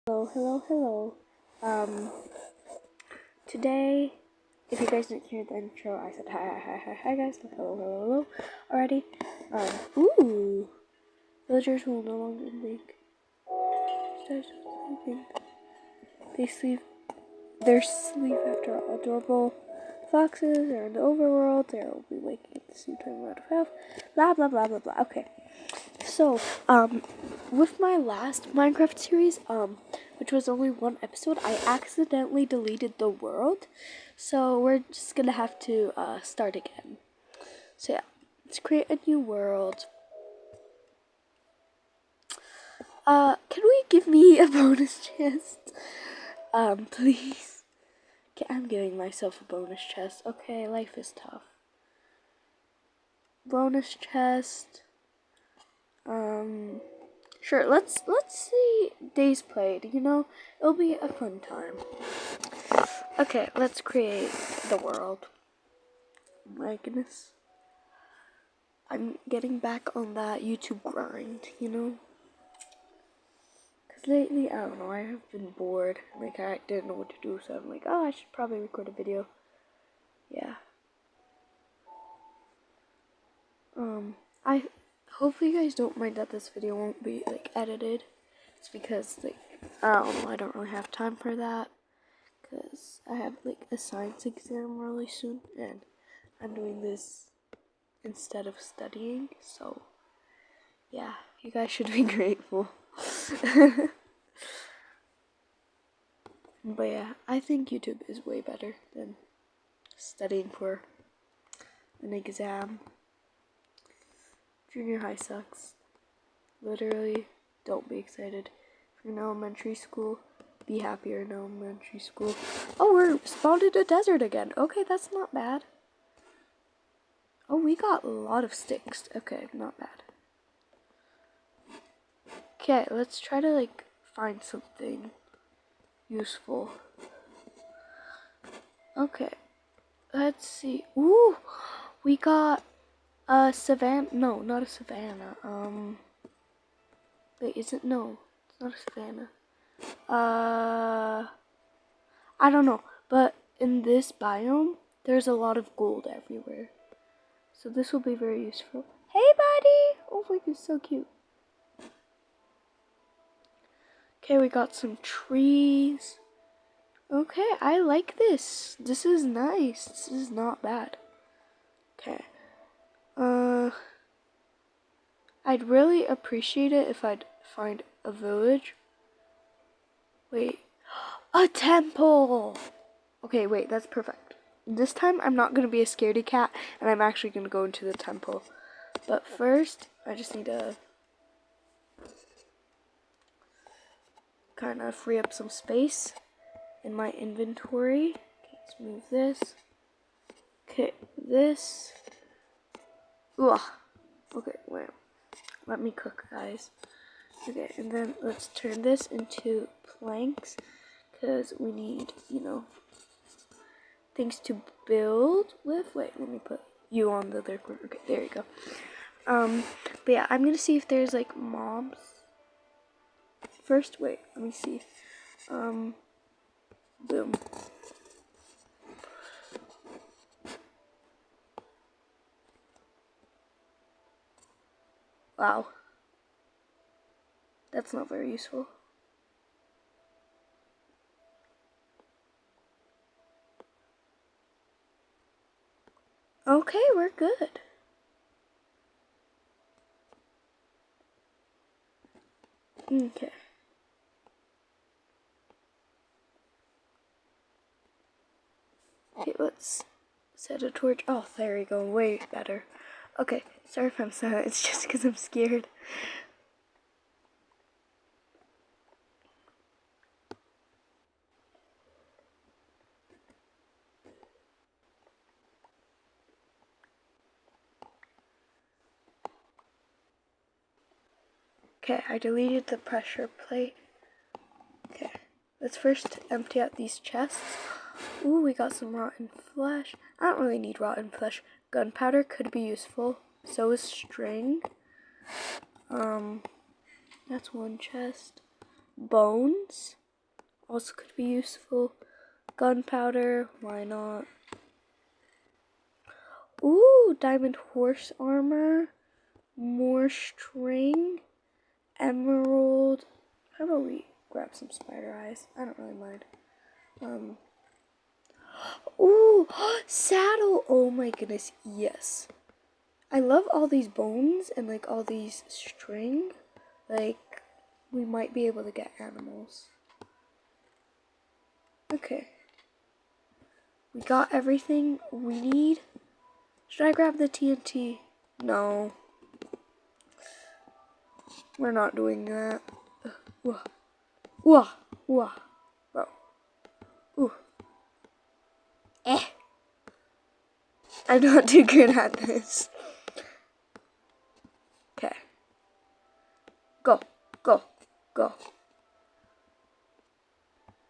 Hello. Today, if you guys didn't hear the intro, I said hi guys, hello already. Ooh, villagers will no longer make stars sleeping. They sleep after all. Adorable foxes are in the overworld. They will be waking at the same time around 12. Blah blah blah blah blah. Okay. So, with my last Minecraft series, which was only one episode, I accidentally deleted the world. So we're just gonna have to start again. So yeah, let's create a new world. Can we give me a bonus chest? Please. Okay, I'm giving myself a bonus chest. Okay, life is tough. Bonus chest. Sure, let's see days played, it'll be a fun time. Okay, let's create the world. Oh my goodness. I'm getting back on that YouTube grind, Because lately, I don't know, I have been bored. Like, I didn't know what to do, so I'm like, oh, I should probably record a video. Yeah. Hopefully you guys don't mind that this video won't be, edited. It's because, I don't know, I don't really have time for that. Because I have, a science exam really soon, and I'm doing this instead of studying, so, yeah, you guys should be grateful. But yeah, I think YouTube is way better than studying for an exam. Junior high sucks. Literally, don't be excited. If you're in elementary school, be happier in elementary school. Oh, we're spawned in a desert again. Okay, that's not bad. Oh, we got a lot of sticks. Okay, not bad. Okay, let's try to, find something useful. Okay, let's see. Ooh, we got a savannah. No, not a savannah. Wait, is it? No, it's not a savannah. I don't know, but in this biome, there's a lot of gold everywhere. So this will be very useful. Hey, buddy! Oh my god, so cute. Okay, we got some trees. Okay, I like this. This is nice. This is not bad. Okay. I'd really appreciate it if I'd find a village. Wait. A temple! Okay, wait, that's perfect. This time I'm not going to be a scaredy cat, and I'm actually going to go into the temple. But first, I just need to kind of free up some space in my inventory. Okay, let's move this. Okay, this. Ugh. Okay, wait. Let me cook, guys. Okay, and then let's turn this into planks, because we need, things to build with. Wait, let me put you on the other corner. Okay, there you go. But yeah, I'm gonna see if there's mobs. First, wait, let me see. Boom. Wow. That's not very useful. Okay, we're good. Okay. Okay, let's set a torch. Oh, there we go. Way better. Okay, sorry if I'm sad. It's just because I'm scared. Okay, I deleted the pressure plate. Okay, let's first empty out these chests. Ooh, we got some rotten flesh. I don't really need rotten flesh. Gunpowder could be useful. So is string. That's one chest. bones also could be useful. Gunpowder, why not? Ooh, diamond horse armor, more string, emerald. How about we grab some spider eyes? I don't really mind. Ooh, saddle. Oh my goodness, yes. I love all these bones and like all these string. Like, we might be able to get animals. Okay. We got everything we need. Should I grab the TNT? No. We're not doing that. Whoa. Whoa. Whoa. Bro. Ooh. Eh. I'm not too good at this. Okay. Go. Go. Go.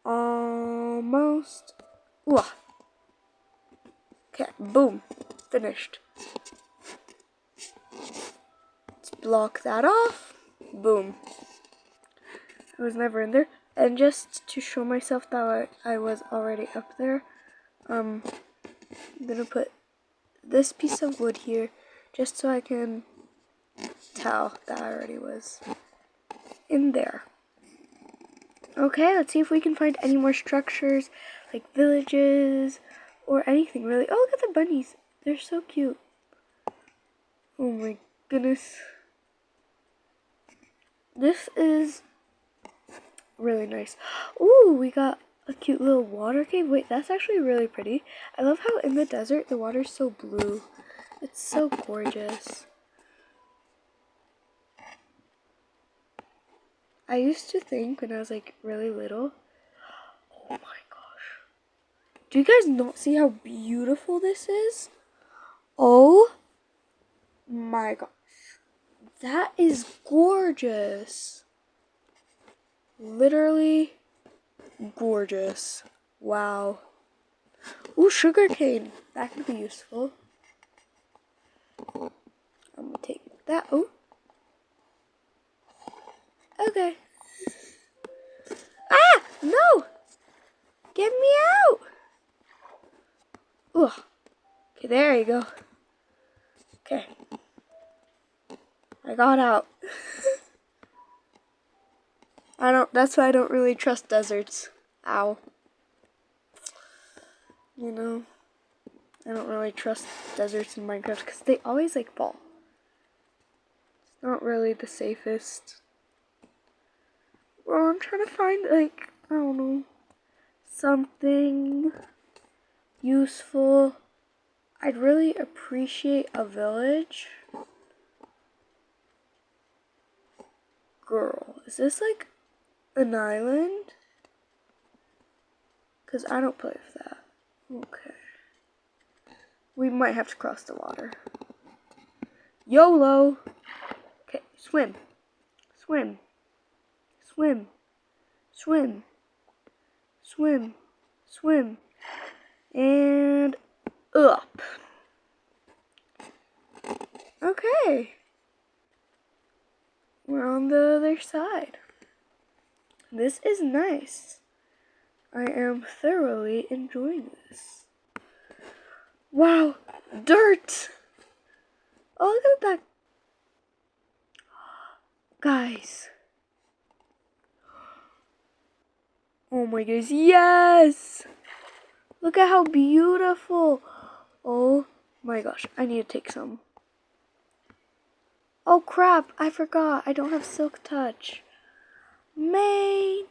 Almost. Whoa. Okay. Boom. Finished. Let's block that off. Boom. I was never in there. And just to show myself that I was already up there, I'm gonna put this piece of wood here just so I can tell that I already was in there. Okay, let's see if we can find any more structures, like villages or anything really. Oh, look at the bunnies. They're so cute. Oh my goodness. This is really nice. Ooh, we got a cute little water cave. Wait, that's actually really pretty. I love how in the desert the water's so blue. It's so gorgeous. I used to think when I was like really little, oh my gosh. Do you guys not see how beautiful this is? Oh my gosh. That is gorgeous. Literally gorgeous. Wow. Ooh, sugarcane. That could be useful. I'm gonna take that. Oh. Okay. Ah! No! Get me out! Ooh. Okay, there you go. Okay. I got out. That's why I don't really trust deserts. Ow. You know, I don't really trust deserts in Minecraft because they always like fall. It's not really the safest. Well, I'm trying to find like, I don't know, something useful. I'd really appreciate a village. Girl, is this like an island? Because I don't play with that. Okay. We might have to cross the water. YOLO! Okay, swim. Swim. Swim. Swim. Swim. Swim. And up. Okay. We're on the other side. This is nice. I am thoroughly enjoying this. Wow, dirt! Oh, look at that. Guys. Oh my goodness, yes! Look at how beautiful. Oh my gosh, I need to take some. Oh crap, I forgot. I don't have silk touch. Man!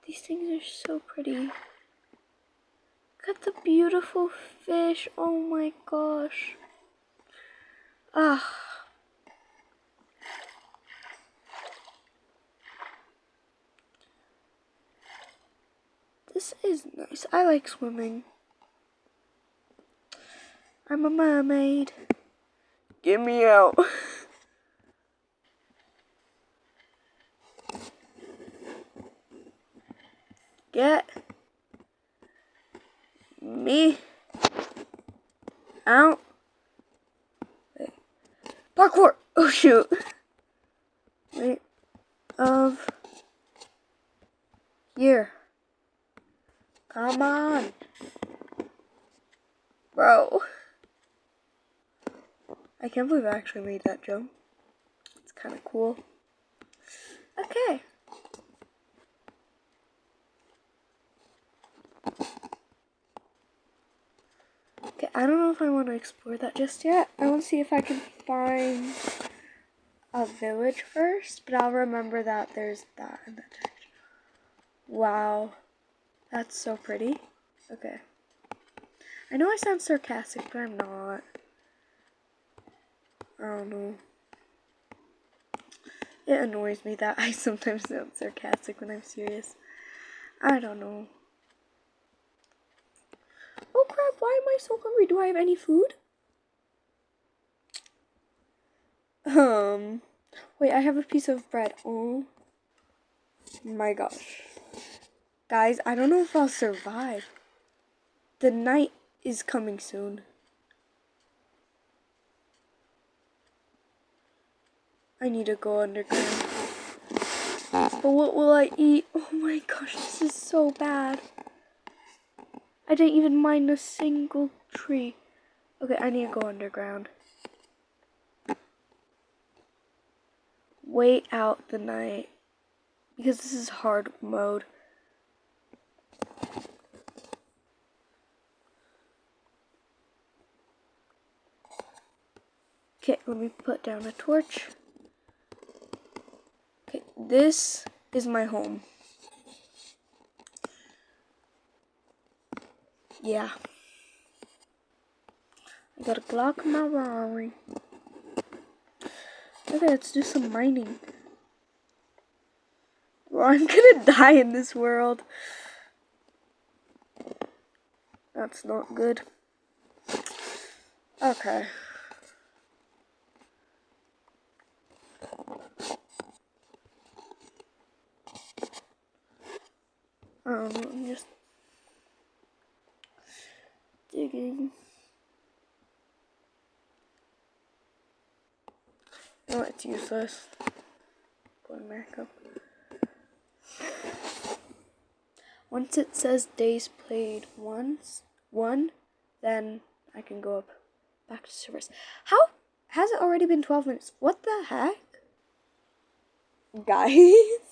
These things are so pretty. Look at the beautiful fish. Oh my gosh. Ah. This is nice. I like swimming. I'm a mermaid. Get me out. Get me out. Wait. Parkour. Oh shoot. Wait. of year. Come on. Bro. I can't believe I actually made that jump. It's kind of cool. Okay. Okay, I don't know if I want to explore that just yet. I want to see if I can find a village first, but I'll remember that there's that in that direction. Wow. That's so pretty. Okay. I know I sound sarcastic, but I'm not. I don't know. It annoys me that I sometimes sound sarcastic when I'm serious. I don't know. Oh crap, why am I so hungry? Do I have any food? Wait, I have a piece of bread. Oh my gosh. Guys, I don't know if I'll survive. The night is coming soon. I need to go underground. But what will I eat? Oh my gosh, this is so bad. I didn't even mind a single tree. Okay, I need to go underground. Wait out the night. Because this is hard mode. Okay, let me put down a torch. Okay, this is my home. Yeah. I got a Glock in my Rari. Okay, let's do some mining. Well, I'm gonna die in this world. That's not good. Okay. I don't know, I'm just digging. No, it's useless. Going back up. Once it says days played one, then I can go up back to servers. How has it already been 12 minutes? What the heck? Guys.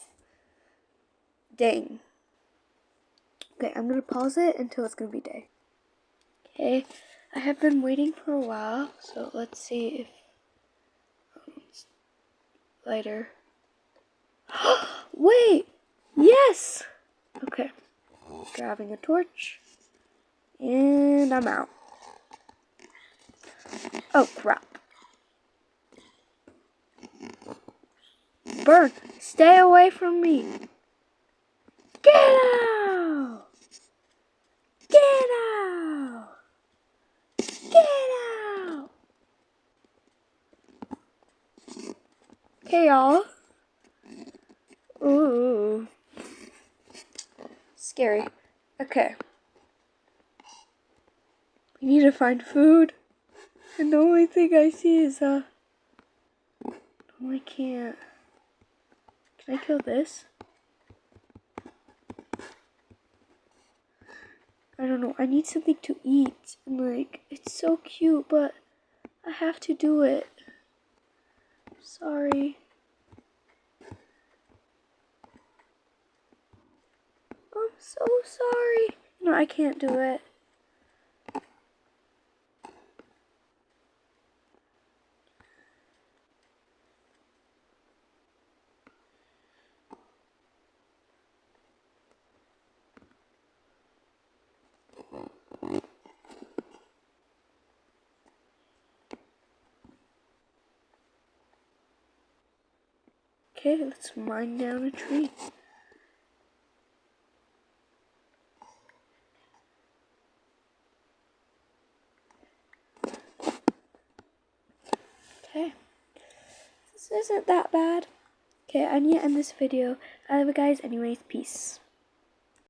Dang. Okay, I'm gonna pause it until it's gonna be day. Okay, I have been waiting for a while, so let's see if it's lighter. Wait! Yes! Okay, grabbing a torch, and I'm out. Oh crap. Burn! Stay away from me! Get out! Get out! Get out! Okay, y'all. Ooh. Scary. Okay. We need to find food. And the only thing I see is, oh, I can't. Can I kill this? I don't know. I need something to eat. And, like, it's so cute, but I have to do it. Sorry. I'm so sorry. No, I can't do it. Okay, let's mine down a tree. Okay. This isn't that bad. Okay, I need to end this video. I love you guys anyways. Peace.